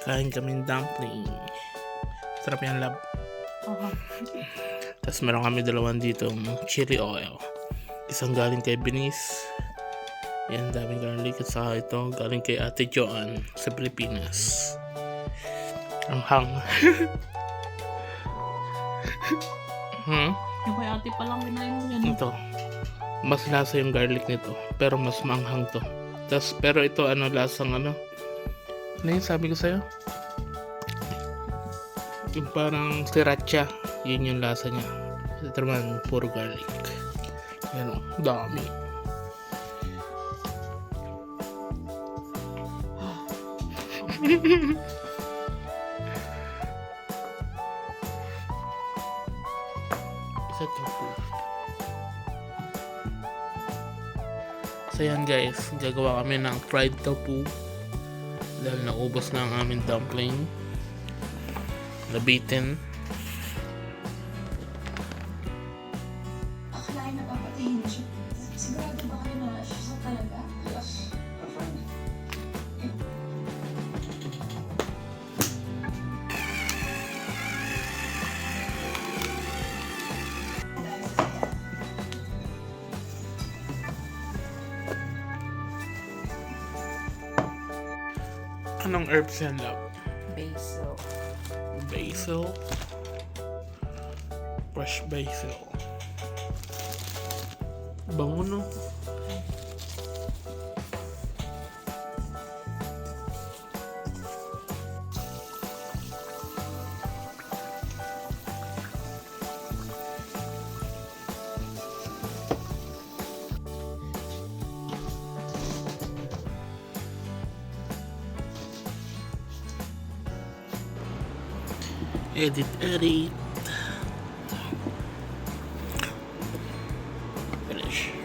Kain kaming dumpling. Sarap yan, lab. Tapos meron kami dalawang dito chili oil. Isang galing kay Benice. Yan, daming garlic. At saka ito galing kay Ate Joanne sa Pilipinas. Ang hang. Yung kay ate pa lang kinain mo yan. Ito. Mas lasa yung garlic nito. Pero mas manghang to. Tapos, pero ito lasang ano yung sabi ko sa'yo? Yung parang sriracha. Yun yung lasa niya. Ito naman, puro garlic. Yan o, dami. Isa tofu. So yan guys, gagawa kami ng fried tofu. Dahil naubos na ang aming dumpling. Nabitin. Akalain na papatayin siya. Sigurado ba kayo na siya talaga? Yes. Anong herbs yan, love? Basil. Basil. Fresh basil. Bango, no? Edit. Finish.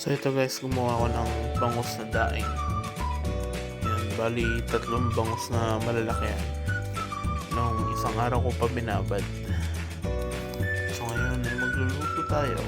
So ito guys, gumawa ko ng bangus na daing. Yan, bali 3 bangus na malalaki yan. Nung isang araw ko pa binabad. So ngayon ay magluluto tayo.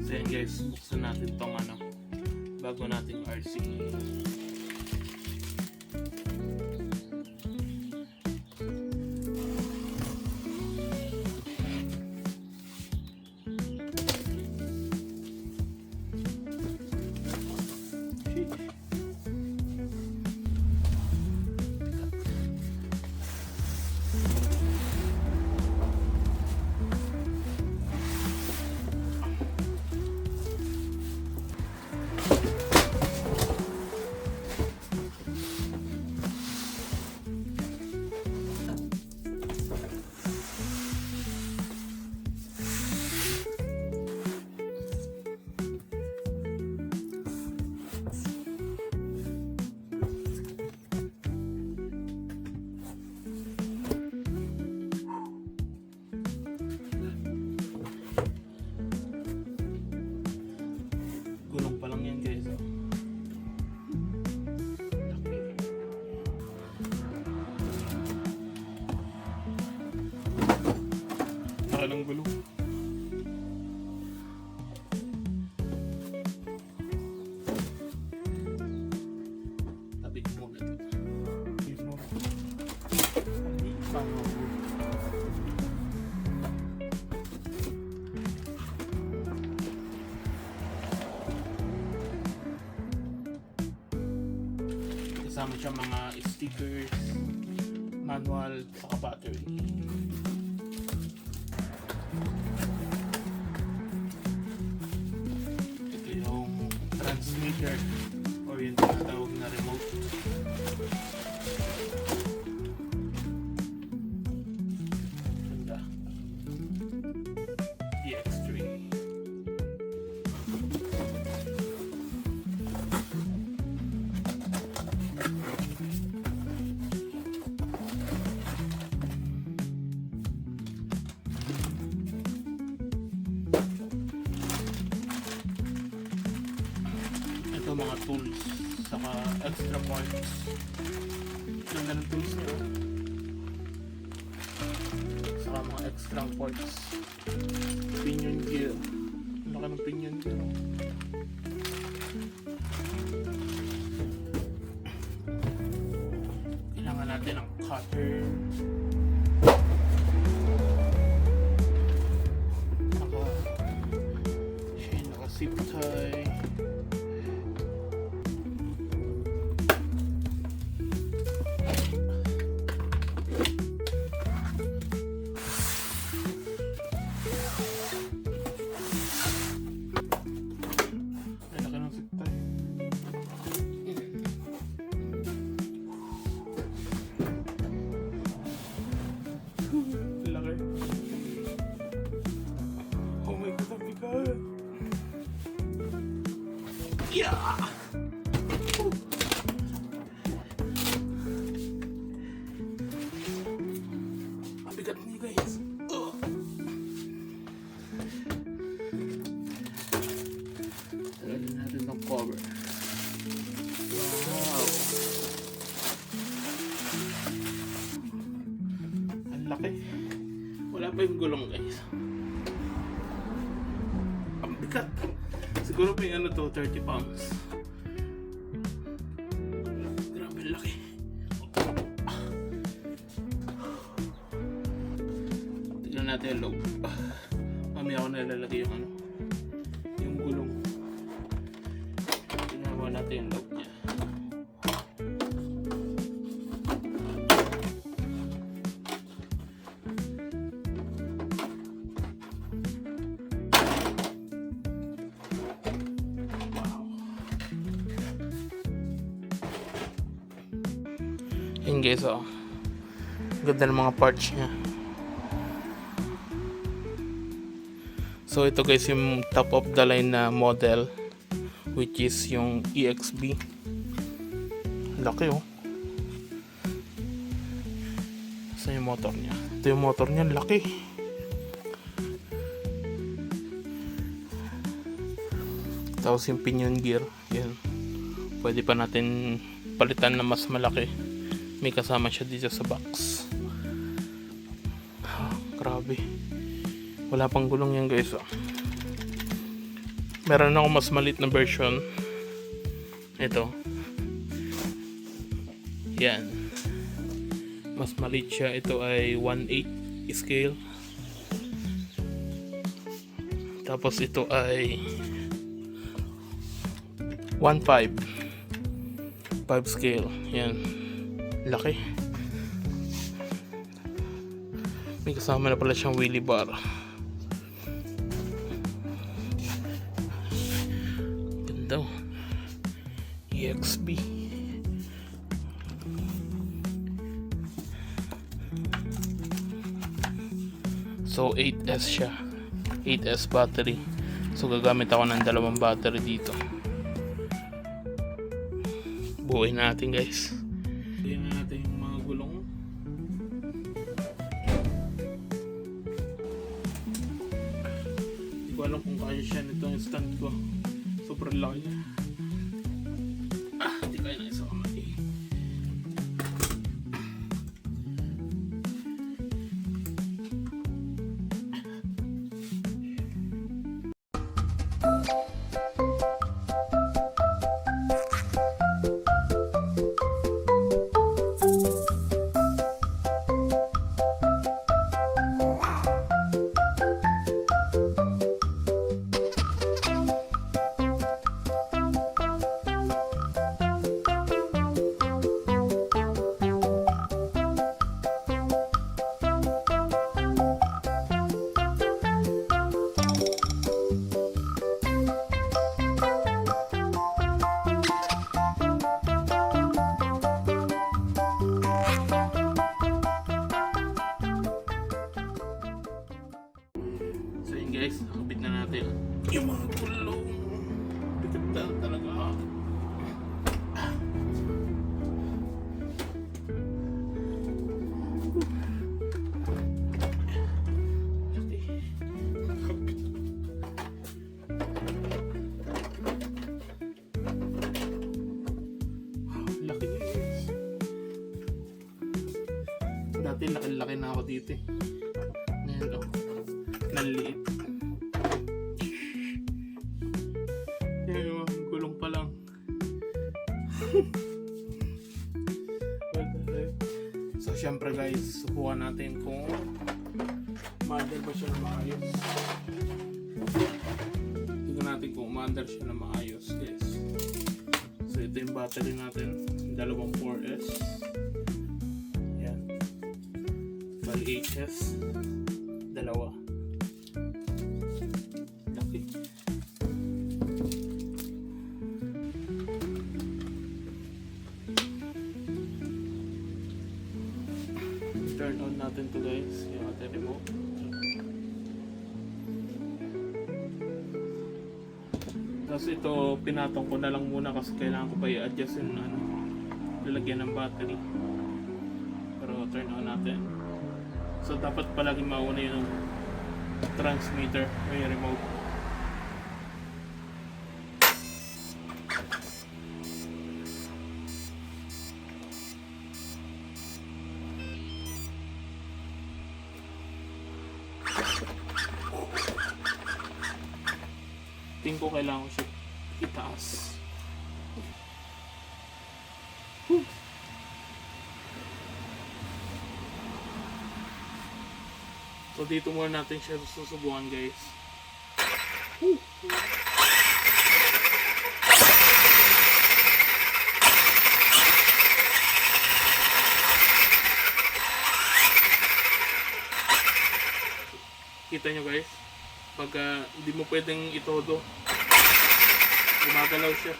So yan guys, buksan natin tong bago nating RC. Gulong pa lang yan guys. Nakalang gulong. Kasama siya mga stickers, manual, saka battery. Ito yung transmitter or yung tinatawag na remote. Ganda. EX3. Ito mga tools saka extra parts. Ganda ng tools nyo. Saka mga extra parts. Pinion gear. Ang laki ng pinion gear. Kailangan natin ng cutter. Naka-zip tie. Ay, laki ng zip tie. Laki. Oh my God, ang bigat. Yeah! Ang bigat niya, guys. Tanggalin natin ng cover. Wow! Ang laki. Wala pa yung gulong, guys. Ang bigat. Siguro may ano to, 30 pounds. Grabe, laki. Tignan natin yung loob. Mamaya ako nalalagay yung ano, yung gulong. Tignan mo natin yung loob niya. Yun guys, oh. Ganda ng mga parts niya. So ito guys yung top of the line na model, which is yung EXB. Laki, oh. Saan yung motor niya? Ito yung motor niya, laki. Tapos yung pinion gear, yan. Pwede pa natin palitan na mas malaki. May kasama siya dito sa box. Grabe. Wala pang gulong yan guys, oh. Meron ako mas maliit na version. Ito. Yan. Mas maliit siya. Ito ay 1/8 scale. Tapos ito ay 1/5 scale. Yan. Laki. May kasama na pala siyang wheelie bar. Ganda, oh. EXB. So 8S siya. 8S battery. So gagamit ako ng dalawang battery dito. Buuin natin guys. Tingnan natin yung mga gulong. Hindi ko alam kung kaya siya nito yung stand ko. Sobrang laki niya. Hindi kaya na isa kamay. guys, nakabit na natin yung mga gulong. Bigat na talaga. Laki guys. Dati laki-laki na ako dito eh. Ngayon oh, naliit. Yung gulong pa lang. So syempre guys, subukan natin kung ma-under ba siya na maayos. Tingnan natin kung ma-under siya na maayos guys. So ito yung battery natin, dalawang 4S. Yan. Bali HS. Dalawa. Laki. Turn on natin to guys, yung ating remote. Tapos ito, pinatong ko na lang muna kasi kailangan ko pa i-adjust yung lalagyan ng battery. Pero turn on natin. So dapat palagi mauna yung transmitter o yung remote. Tingin ko kailangan ko siya itaas. So dito muna natin siya susubukan guys. Kita nyo guys, pag hindi mo pwedeng itodo, gumagalaw siya.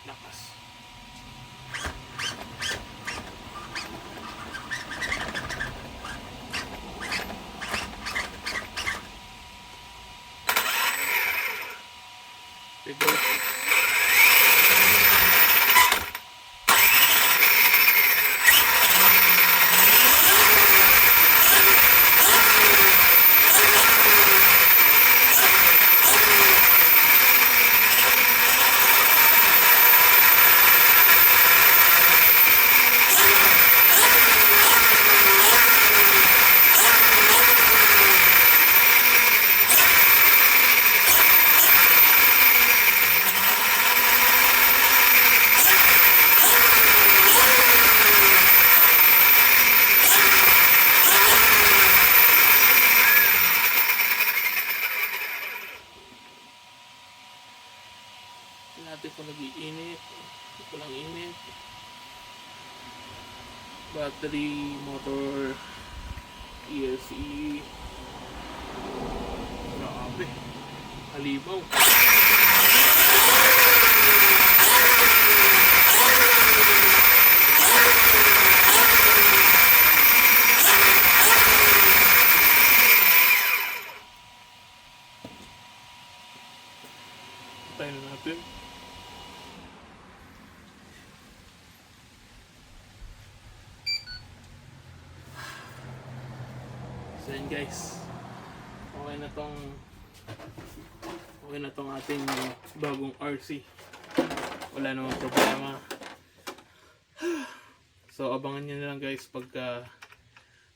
Lakas. Diba? Natin kung nag-iinit, walang init. Battery, motor, ESC. Grabe. Halimaw. Tayo na natin. So yun guys, okay na tong ating bagong RC. Wala namang problema. So abangan nyo na lang guys pagka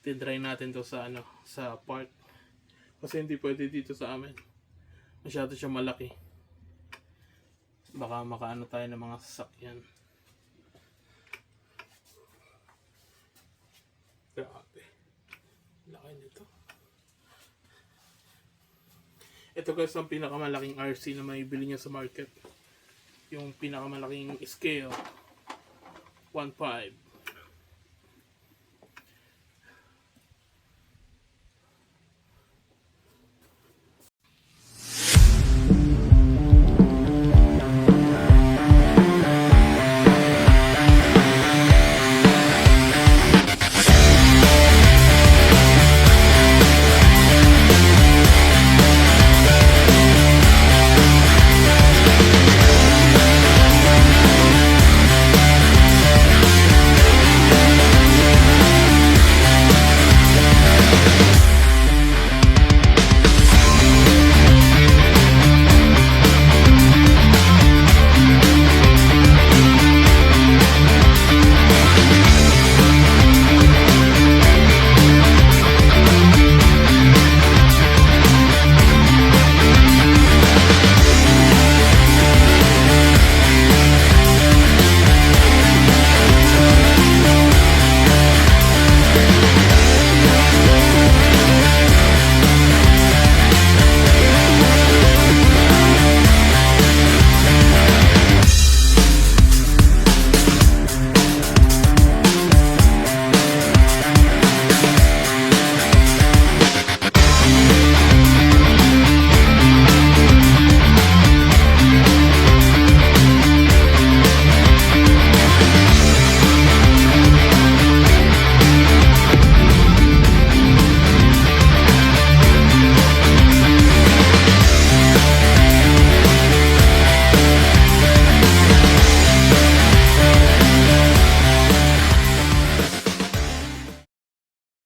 titry natin to sa sa park. Kasi hindi pwede dito sa amin. Masyado siya malaki. Baka makaano tayo ng mga sasakyan. Grabe. Laki nito. Ito guys ang pinakamalaking RC na maibili niya sa market. Yung pinakamalaking scale 1.5.